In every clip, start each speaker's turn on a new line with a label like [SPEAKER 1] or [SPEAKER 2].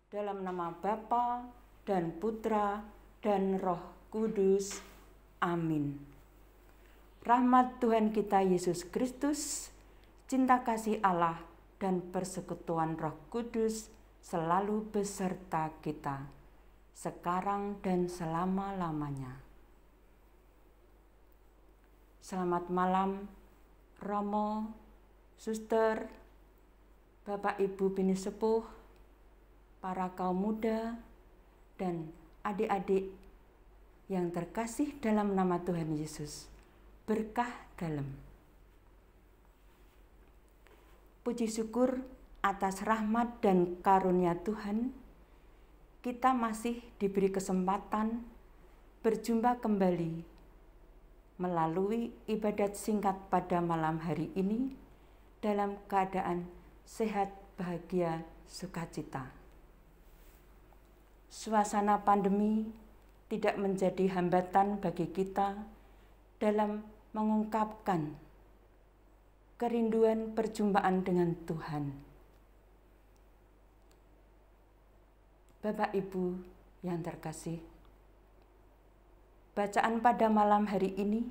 [SPEAKER 1] Dalam nama Bapa dan Putra dan Roh Kudus. Amin. Rahmat Tuhan kita Yesus Kristus, cinta kasih Allah, dan persekutuan Roh Kudus selalu beserta kita, sekarang dan selama-lamanya. Selamat malam, Romo, Suster, Bapak Ibu Bini Sepuh, para kaum muda, dan adik-adik yang terkasih dalam nama Tuhan Yesus. Berkah dalam. Puji syukur atas rahmat dan karunia Tuhan, kita masih diberi kesempatan berjumpa kembali melalui ibadat singkat pada malam hari ini dalam keadaan sehat, bahagia, sukacita. Suasana pandemi tidak menjadi hambatan bagi kita dalam mengungkapkan kerinduan perjumpaan dengan Tuhan. Bapak Ibu yang terkasih, bacaan pada malam hari ini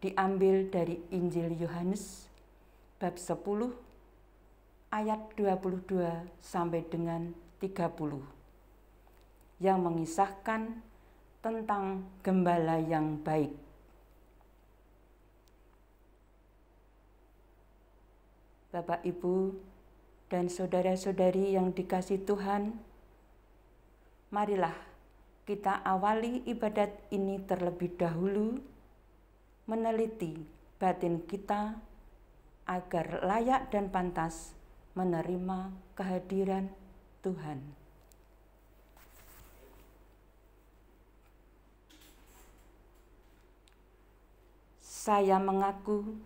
[SPEAKER 1] diambil dari Injil Yohanes bab 10 ayat 22 sampai dengan 30 yang mengisahkan tentang gembala yang baik. Bapak, Ibu, dan saudara-saudari yang dikasihi Tuhan, marilah kita awali ibadat ini terlebih dahulu meneliti batin kita agar layak dan pantas menerima kehadiran Tuhan. Saya mengaku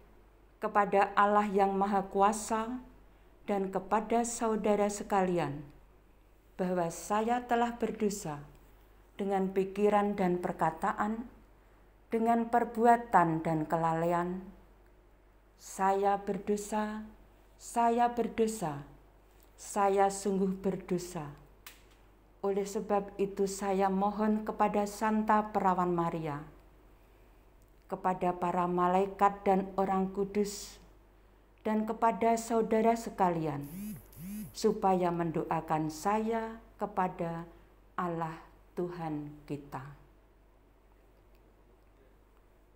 [SPEAKER 1] kepada Allah yang Maha Kuasa dan kepada saudara sekalian bahwa saya telah berdosa dengan pikiran dan perkataan, dengan perbuatan dan kelalaian. Saya berdosa, saya sungguh berdosa. Oleh sebab itu saya mohon kepada Santa Perawan Maria, kepada para malaikat dan orang kudus, dan kepada saudara sekalian, supaya mendoakan saya kepada Allah Tuhan kita.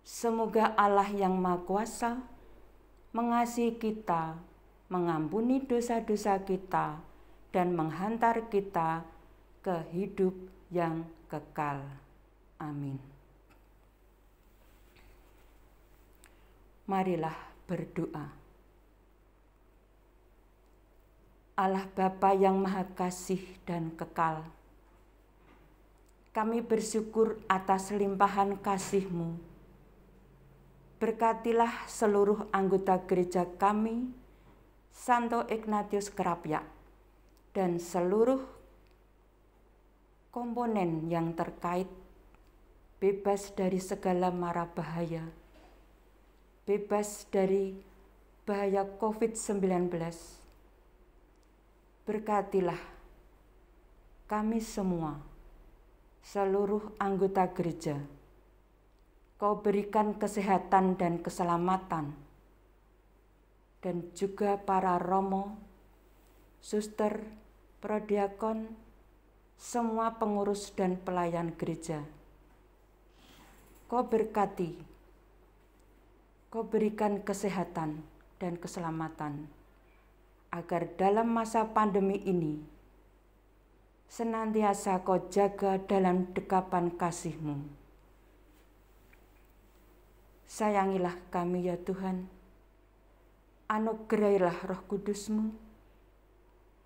[SPEAKER 1] Semoga Allah yang Maha Kuasa mengasihi kita, mengampuni dosa-dosa kita, dan menghantar kita ke hidup yang kekal. Amin. Marilah berdoa. Allah Bapa yang Maha Kasih dan Kekal, kami bersyukur atas limpahan kasih-Mu. Berkatilah seluruh anggota gereja kami, Santo Ignatius Kerapyak, dan seluruh komponen yang terkait, bebas dari segala mara bahaya, bebas dari bahaya COVID-19. Berkatilah kami semua, seluruh anggota gereja. Kau berikan kesehatan dan keselamatan, dan juga para romo, suster, prodiakon, semua pengurus dan pelayan gereja. Kau berkati, Kau berikan kesehatan dan keselamatan, agar dalam masa pandemi ini senantiasa Kau jaga dalam dekapan kasih-Mu. Sayangilah kami ya Tuhan, anugerahilah Roh Kudus-Mu,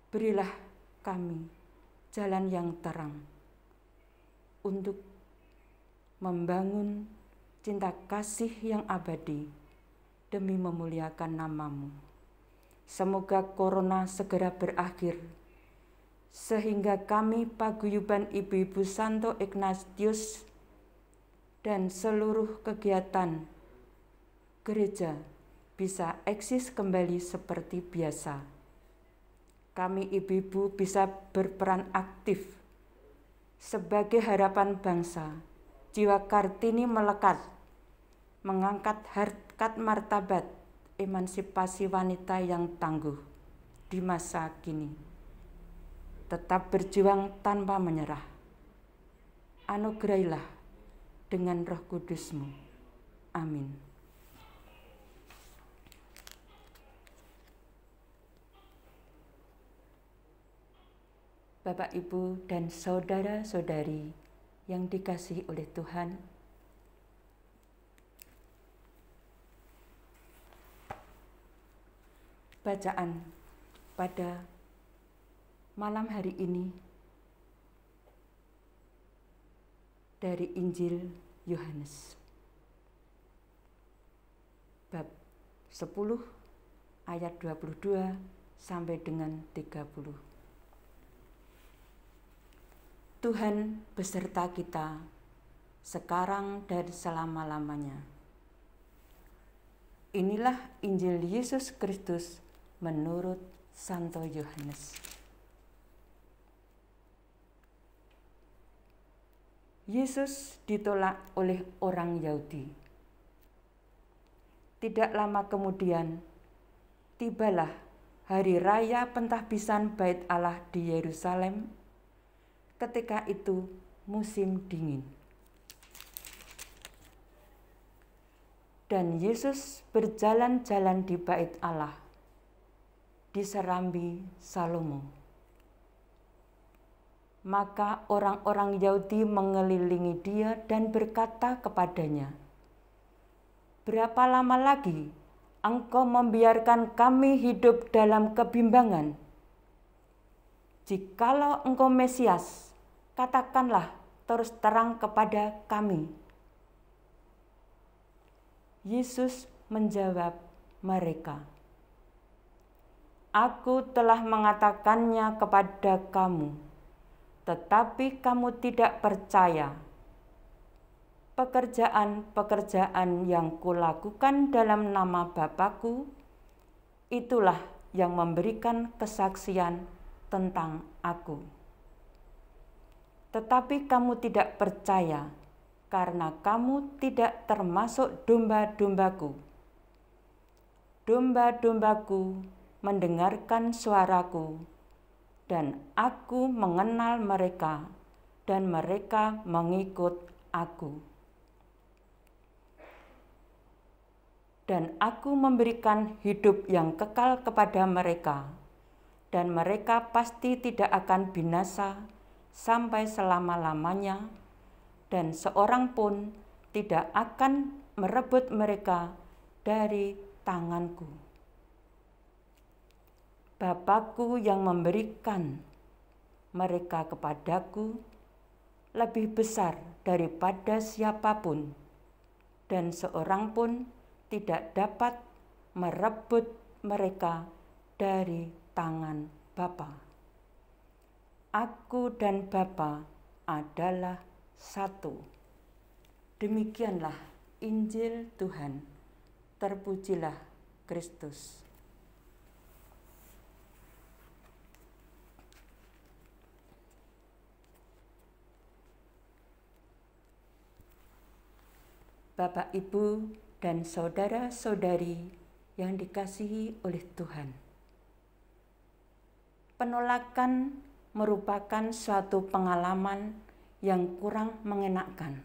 [SPEAKER 1] berilah kami jalan yang terang untuk membangun cinta kasih yang abadi demi memuliakan nama-Mu. Semoga corona segera berakhir, sehingga kami paguyuban Ibu-Ibu Santo Ignatius dan seluruh kegiatan gereja bisa eksis kembali seperti biasa. kami ibu-ibu bisa berperan aktif sebagai harapan bangsa. Jiwa Kartini melekat, mengangkat harkat martabat emansipasi wanita yang tangguh di masa kini. Tetap berjuang tanpa menyerah. Anugerailah dengan Roh Kudus-Mu. Amin. Bapak, Ibu, dan saudara-saudari yang dikasihi oleh Tuhan, bacaan pada malam hari ini dari Injil Yohanes bab 10 ayat 22 sampai dengan 30. Tuhan beserta kita sekarang dan selama-lamanya. Inilah Injil Yesus Kristus menurut Santo Yohanes. Yesus ditolak oleh orang Yahudi. Tidak lama kemudian, tibalah hari raya pentahbisan Bait Allah di Yerusalem. Ketika itu musim dingin. Dan Yesus berjalan-jalan di Bait Allah, di serambi Salomo. Maka orang-orang Yahudi mengelilingi dia dan berkata kepadanya, "Berapa lama lagi engkau membiarkan kami hidup dalam kebimbangan? Jikalau engkau Mesias, katakanlah terus terang kepada kami." Yesus menjawab mereka, "Aku telah mengatakannya kepada kamu, tetapi kamu tidak percaya. Pekerjaan-pekerjaan yang kulakukan dalam nama Bapa-Ku, itulah yang memberikan kesaksian tentang Aku. Tetapi kamu tidak percaya, karena kamu tidak termasuk domba-dombaku. Domba-dombaku mendengarkan suaraku, dan Aku mengenal mereka, dan mereka mengikut Aku. Dan Aku memberikan hidup yang kekal kepada mereka, dan mereka pasti tidak akan binasa sampai selama-lamanya, dan seorang pun tidak akan merebut mereka dari tanganku. Bapa-Ku yang memberikan mereka kepadaku lebih besar daripada siapapun, dan seorang pun tidak dapat merebut mereka dari tangan Bapa. Aku dan Bapa adalah satu." Demikianlah Injil Tuhan. Terpujilah Kristus. Bapak, Ibu, dan saudara-saudari yang dikasihi oleh Tuhan. Penolakan merupakan suatu pengalaman yang kurang mengenakkan.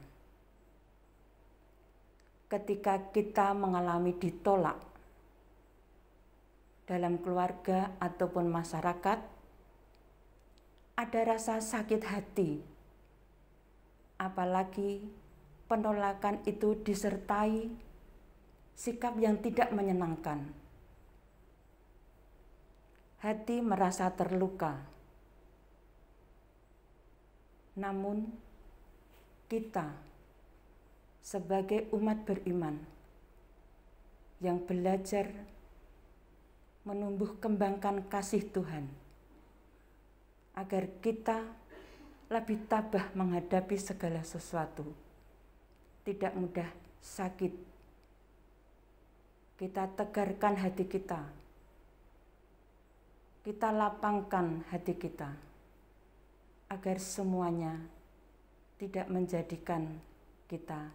[SPEAKER 1] Ketika kita mengalami ditolak dalam keluarga ataupun masyarakat, ada rasa sakit hati, apalagi penolakan itu disertai sikap yang tidak menyenangkan. Hati merasa terluka. Namun, kita sebagai umat beriman yang belajar menumbuh kembangkan kasih Tuhan, agar kita lebih tabah menghadapi segala sesuatu, tidak mudah sakit. Kita tegarkan hati kita kita lapangkan hati kita agar semuanya tidak menjadikan kita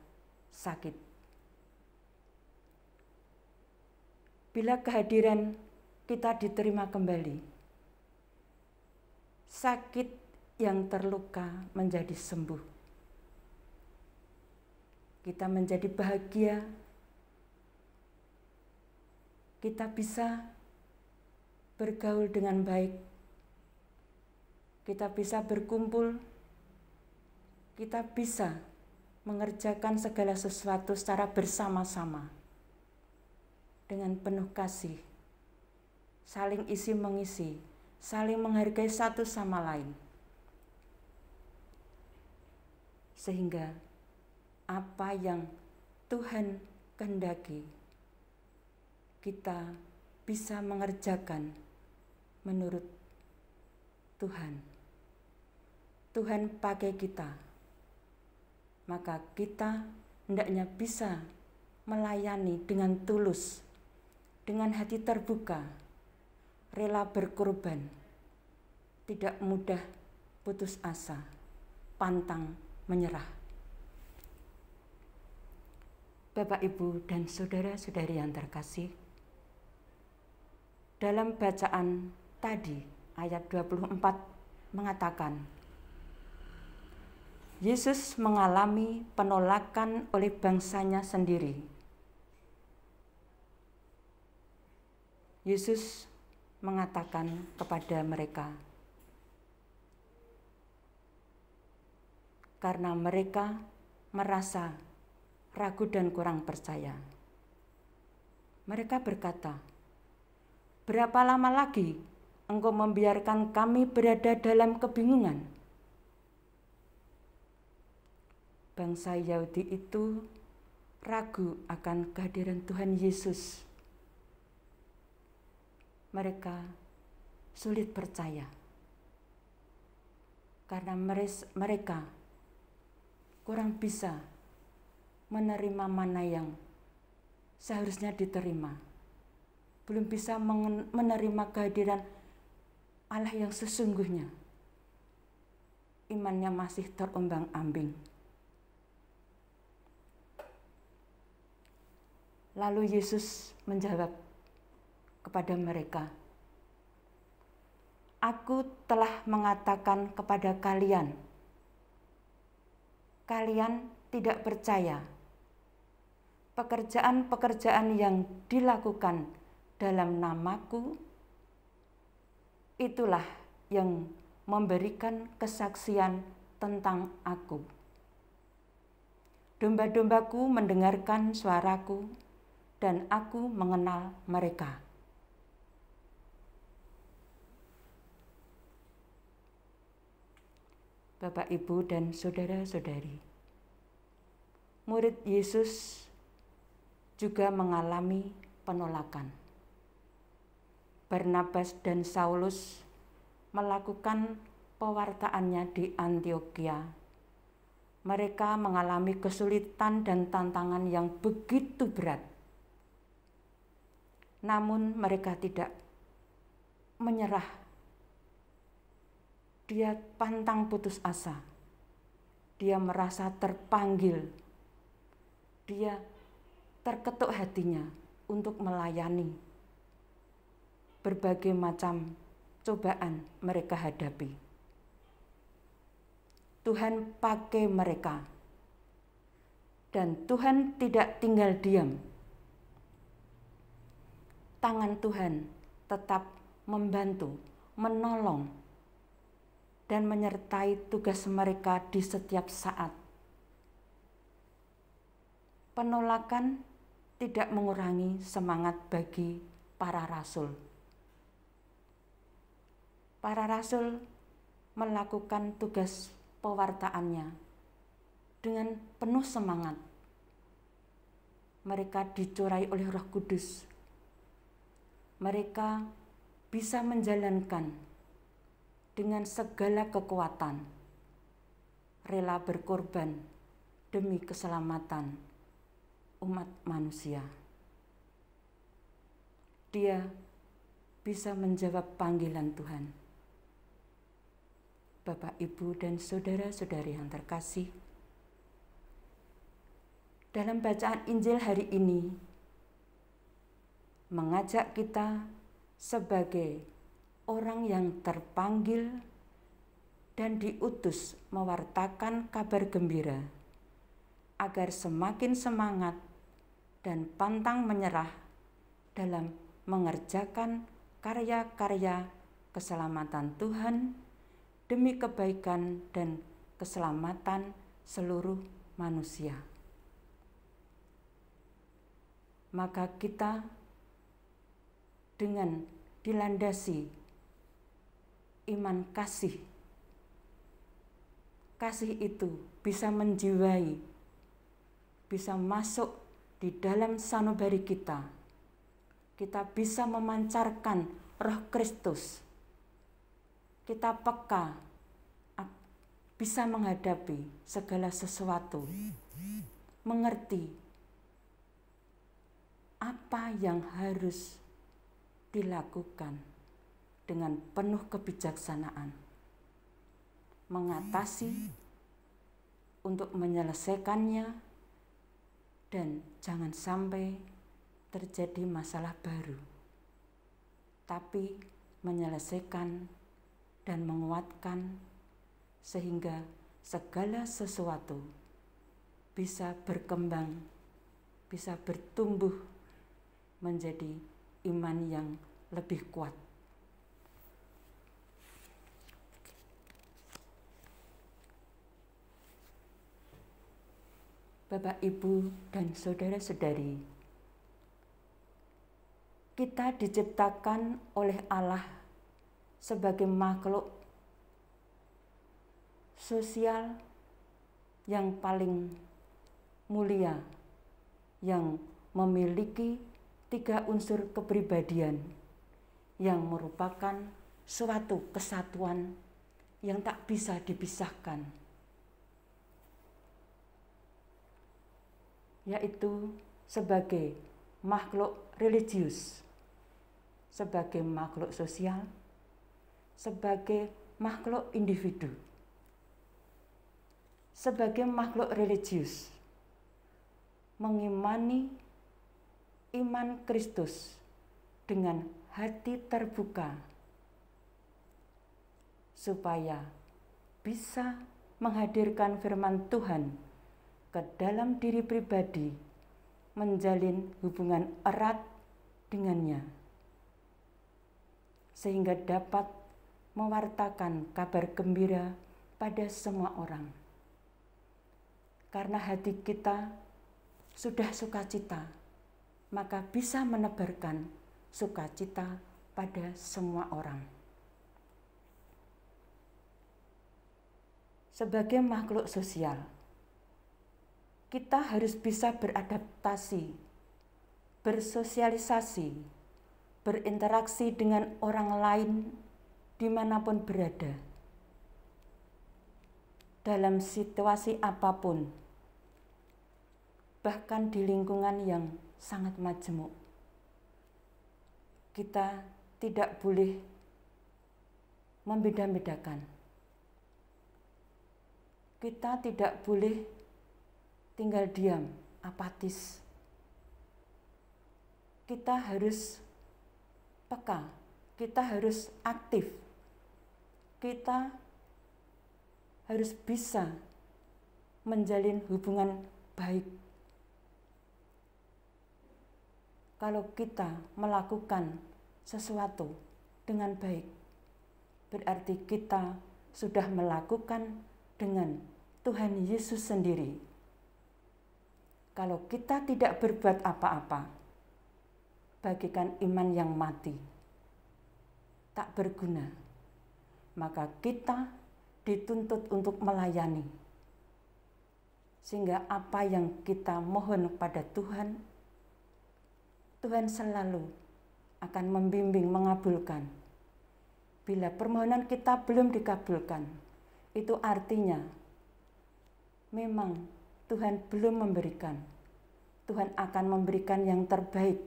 [SPEAKER 1] sakit. Bila kehadiran kita diterima kembali, sakit yang terluka menjadi sembuh. Kita menjadi bahagia, kita bisa bergaul dengan baik, kita bisa berkumpul, kita bisa mengerjakan segala sesuatu secara bersama-sama dengan penuh kasih, saling isi mengisi, saling menghargai satu sama lain. Sehingga apa yang Tuhan kehendaki, kita bisa mengerjakan menurut Tuhan. Tuhan pakai kita, maka kita hendaknya bisa melayani dengan tulus, dengan hati terbuka, rela berkorban, tidak mudah putus asa, pantang menyerah. Bapak, Ibu, dan saudara-saudari yang terkasih, dalam bacaan tadi ayat 24 mengatakan, Yesus mengalami penolakan oleh bangsanya sendiri. Yesus mengatakan kepada mereka, karena mereka merasa ragu dan kurang percaya. Mereka berkata, berapa lama lagi Engkau membiarkan kami berada dalam kebingungan? Bangsa Yahudi itu ragu akan kehadiran Tuhan Yesus. Mereka sulit percaya karena mereka kurang bisa menerima mana yang seharusnya diterima. Belum bisa menerima kehadiran Allah yang sesungguhnya. Imannya masih terombang-ambing. Lalu Yesus menjawab kepada mereka, Aku telah mengatakan kepada kalian, kalian tidak percaya. Pekerjaan-pekerjaan yang dilakukan dalam namaku, itulah yang memberikan kesaksian tentang aku. Domba-dombaku mendengarkan suaraku, dan aku mengenal mereka. Bapak, Ibu, dan saudara-saudari, murid Yesus juga mengalami penolakan. Barnabas dan Saulus melakukan pewartaannya di Antiokhia. Mereka mengalami kesulitan dan tantangan yang begitu berat. Namun mereka tidak menyerah. Dia pantang putus asa. Dia merasa terpanggil. Dia terketuk hatinya untuk melayani. Berbagai macam cobaan mereka hadapi. Tuhan pakai mereka. Dan Tuhan tidak tinggal diam. Tangan Tuhan tetap membantu, menolong, dan menyertai tugas mereka di setiap saat. Penolakan tidak mengurangi semangat bagi para rasul. Para rasul melakukan tugas pewartaannya dengan penuh semangat. Mereka dicurai oleh Roh Kudus. Mereka bisa menjalankan dengan segala kekuatan, rela berkorban demi keselamatan umat manusia. Dia bisa menjawab panggilan Tuhan. Bapak, Ibu, dan saudara-saudari yang terkasih, dalam bacaan Injil hari ini mengajak kita sebagai orang yang terpanggil dan diutus mewartakan kabar gembira agar semakin semangat dan pantang menyerah dalam mengerjakan karya-karya keselamatan Tuhan demi kebaikan dan keselamatan seluruh manusia. Maka kita dengan dilandasi iman kasih itu bisa menjiwai, bisa masuk di dalam sanubari kita. Kita bisa memancarkan Roh Kristus. Kita peka, bisa menghadapi segala sesuatu, mengerti apa yang harus dilakukan dengan penuh kebijaksanaan, mengatasi untuk menyelesaikannya, dan jangan sampai terjadi masalah baru, tapi menyelesaikan dan menguatkan sehingga segala sesuatu bisa berkembang, bisa bertumbuh menjadi iman yang lebih kuat. Bapak, Ibu, dan saudara-saudari, kita diciptakan oleh Allah sebagai makhluk sosial yang paling mulia, yang memiliki 3 unsur kepribadian yang merupakan suatu kesatuan yang tak bisa dipisahkan, yaitu sebagai makhluk religius, sebagai makhluk sosial, sebagai makhluk individu. Sebagai makhluk religius, mengimani iman Kristus dengan hati terbuka, supaya bisa menghadirkan firman Tuhan ke dalam diri pribadi, menjalin hubungan erat dengannya, sehingga dapat mewartakan kabar gembira pada semua orang. Karena hati kita sudah sukacita, maka bisa menebarkan sukacita pada semua orang. Sebagai makhluk sosial, kita harus bisa beradaptasi, bersosialisasi, berinteraksi dengan orang lain dimanapun berada, dalam situasi apapun, bahkan di lingkungan yang sangat majemuk. Kita tidak boleh membeda-bedakan. Kita tidak boleh tinggal diam, apatis. Kita harus peka, kita harus aktif. Kita harus bisa menjalin hubungan baik. Kalau kita melakukan sesuatu dengan baik, berarti kita sudah melakukan dengan Tuhan Yesus sendiri. Kalau kita tidak berbuat apa-apa, bagikan iman yang mati, tak berguna, maka kita dituntut untuk melayani. Sehingga apa yang kita mohon pada Tuhan, Tuhan selalu akan membimbing, mengabulkan. Bila permohonan kita belum dikabulkan, itu artinya memang Tuhan belum memberikan. Tuhan akan memberikan yang terbaik,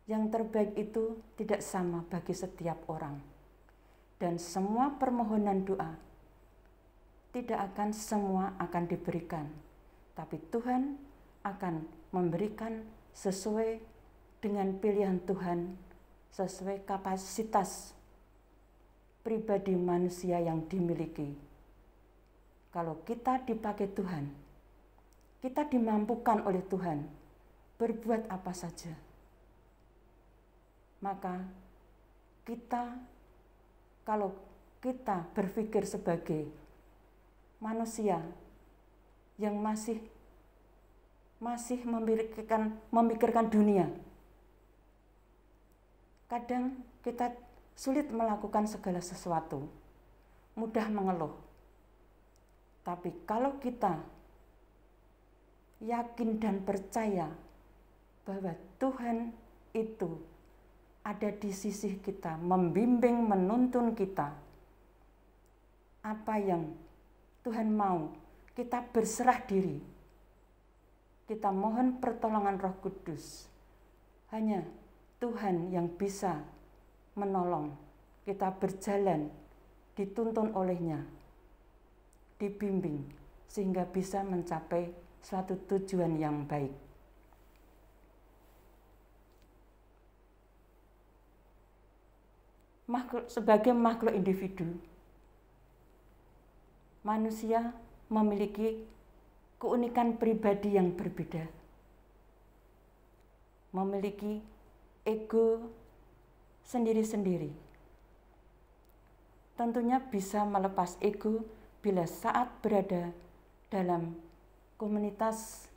[SPEAKER 1] Yang terbaik itu tidak sama bagi setiap orang. Dan semua permohonan doa tidak akan semua akan diberikan. Tapi Tuhan akan memberikan sesuai dengan pilihan Tuhan, sesuai kapasitas pribadi manusia yang dimiliki. Kalau kita dipakai Tuhan, kita dimampukan oleh Tuhan berbuat apa saja. Maka kalau kita berpikir sebagai manusia yang masih memikirkan dunia, kadang kita sulit melakukan segala sesuatu, mudah mengeluh. Tapi kalau kita yakin dan percaya bahwa Tuhan itu ada di sisi kita, membimbing, menuntun kita, apa yang Tuhan mau, kita berserah diri. Kita mohon pertolongan Roh Kudus. Hanya Tuhan yang bisa menolong. Kita berjalan, dituntun olehnya, dibimbing, sehingga bisa mencapai suatu tujuan yang baik. Sebagai makhluk individu, manusia memiliki keunikan pribadi yang berbeda, memiliki ego sendiri-sendiri. Tentunya bisa melepas ego bila saat berada dalam komunitas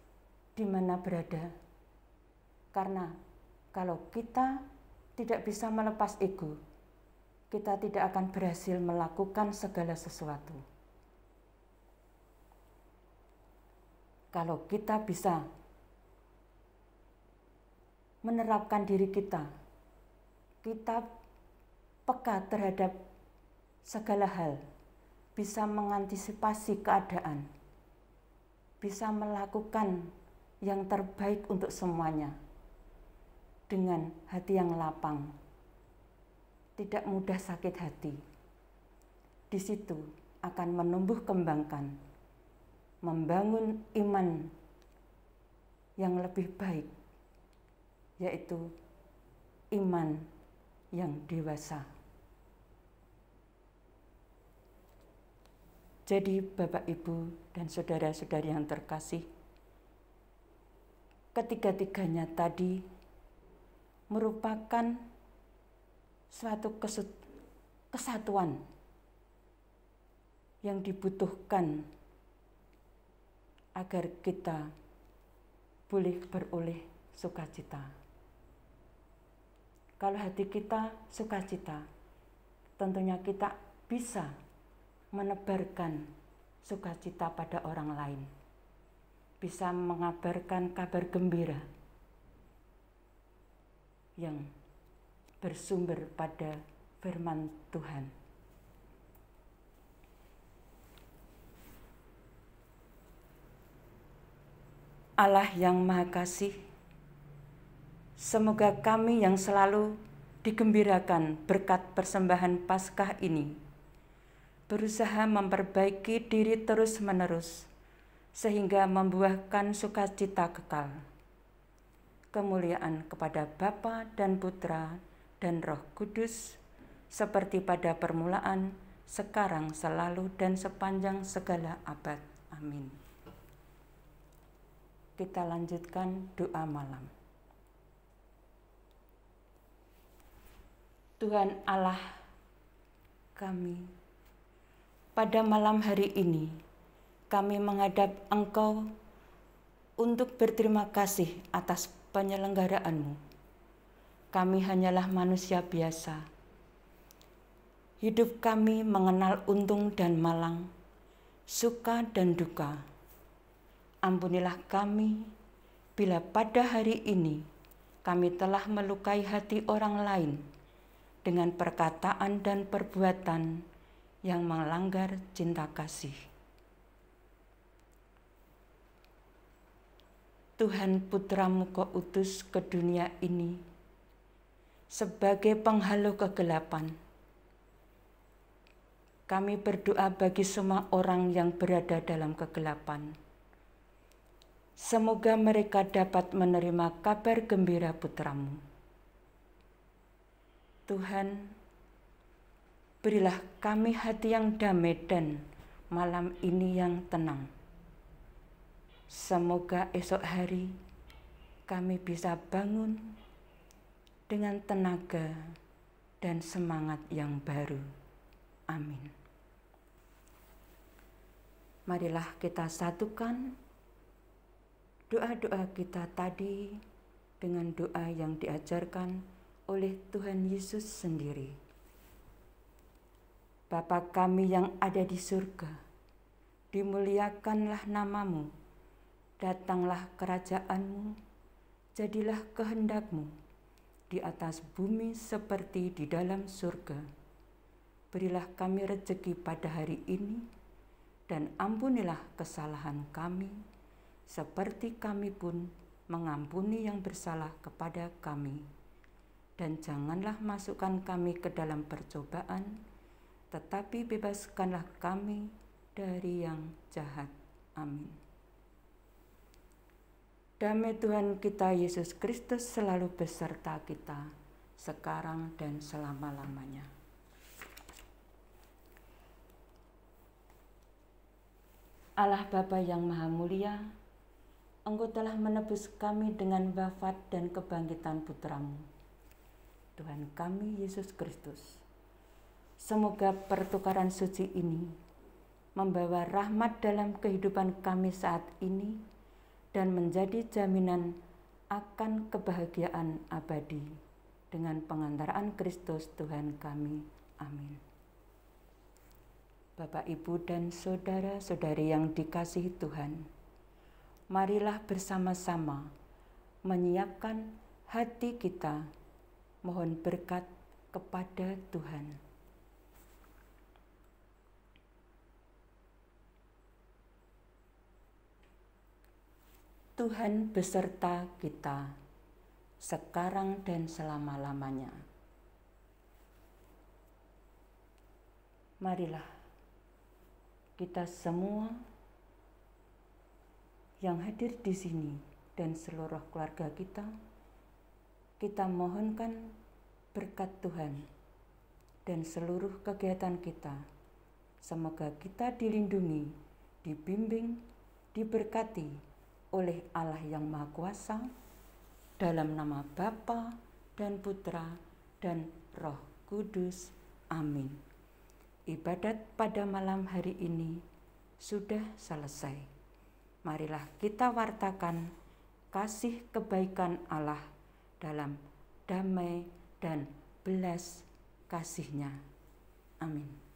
[SPEAKER 1] di mana berada. Karena kalau kita tidak bisa melepas ego, kita tidak akan berhasil melakukan segala sesuatu. Kalau kita bisa menerapkan diri kita peka terhadap segala hal, bisa mengantisipasi keadaan, bisa melakukan yang terbaik untuk semuanya dengan hati yang lapang, tidak mudah sakit hati. Di situ akan menumbuh kembangkan, membangun iman yang lebih baik, yaitu iman yang dewasa. Jadi Bapak, Ibu, dan saudara-saudari yang terkasih, ketiga-tiganya tadi merupakan suatu kesatuan yang dibutuhkan agar kita boleh beroleh sukacita. Kalau hati kita sukacita, tentunya kita bisa menebarkan sukacita pada orang lain, bisa mengabarkan kabar gembira yang bersumber pada firman Tuhan. Allah yang Maha Kasih, semoga kami yang selalu digembirakan berkat persembahan Paskah ini, berusaha memperbaiki diri terus-menerus, sehingga membuahkan sukacita kekal. Kemuliaan kepada Bapa dan Putra dan Roh Kudus, seperti pada permulaan, sekarang, selalu, dan sepanjang segala abad. Amin. Kita lanjutkan doa malam. Tuhan Allah kami, pada malam hari ini kami menghadap Engkau untuk berterima kasih atas penyelenggaraanmu. Kami hanyalah manusia biasa. Hidup kami mengenal untung dan malang, suka dan duka. Ampunilah kami bila pada hari ini kami telah melukai hati orang lain dengan perkataan dan perbuatan yang melanggar cinta kasih. Tuhan, Putra-Mu Kau utus ke dunia ini sebagai penghalau kegelapan. Kami berdoa bagi semua orang yang berada dalam kegelapan. Semoga mereka dapat menerima kabar gembira Putra-Mu. Tuhan, berilah kami hati yang damai dan malam ini yang tenang. Semoga esok hari kami bisa bangun dengan tenaga dan semangat yang baru. Amin. Marilah kita satukan doa-doa kita tadi dengan doa yang diajarkan oleh Tuhan Yesus sendiri. Bapa kami yang ada di surga, dimuliakanlah nama-Mu, datanglah kerajaan-Mu, jadilah kehendak-Mu di atas bumi seperti di dalam surga. Berilah kami rezeki pada hari ini, dan ampunilah kesalahan kami, seperti kami pun mengampuni yang bersalah kepada kami. Dan janganlah masukkan kami ke dalam percobaan, tetapi bebaskanlah kami dari yang jahat. Amin. Damai Tuhan kita Yesus Kristus selalu beserta kita, sekarang dan selama-lamanya. Allah Bapa yang Maha Mulia, Engkau telah menebus kami dengan wafat dan kebangkitan Putra-Mu, Tuhan kami Yesus Kristus. Semoga pertukaran suci ini membawa rahmat dalam kehidupan kami saat ini dan menjadi jaminan akan kebahagiaan abadi dengan pengantaraan Kristus Tuhan kami. Amin. Bapak, Ibu, dan saudara-saudari yang dikasihi Tuhan, marilah bersama-sama menyiapkan hati kita mohon berkat kepada Tuhan. Tuhan beserta kita, sekarang dan selama-lamanya. Marilah kita semua yang hadir di sini dan seluruh keluarga kita mohonkan berkat Tuhan dan seluruh kegiatan kita. Semoga kita dilindungi, dibimbing, diberkati oleh Allah yang Maha Kuasa, dalam nama Bapa dan Putra dan Roh Kudus. Amin. Ibadat pada malam hari ini sudah selesai. Marilah kita wartakan kasih kebaikan Allah dalam damai dan belas kasih-Nya. Amin.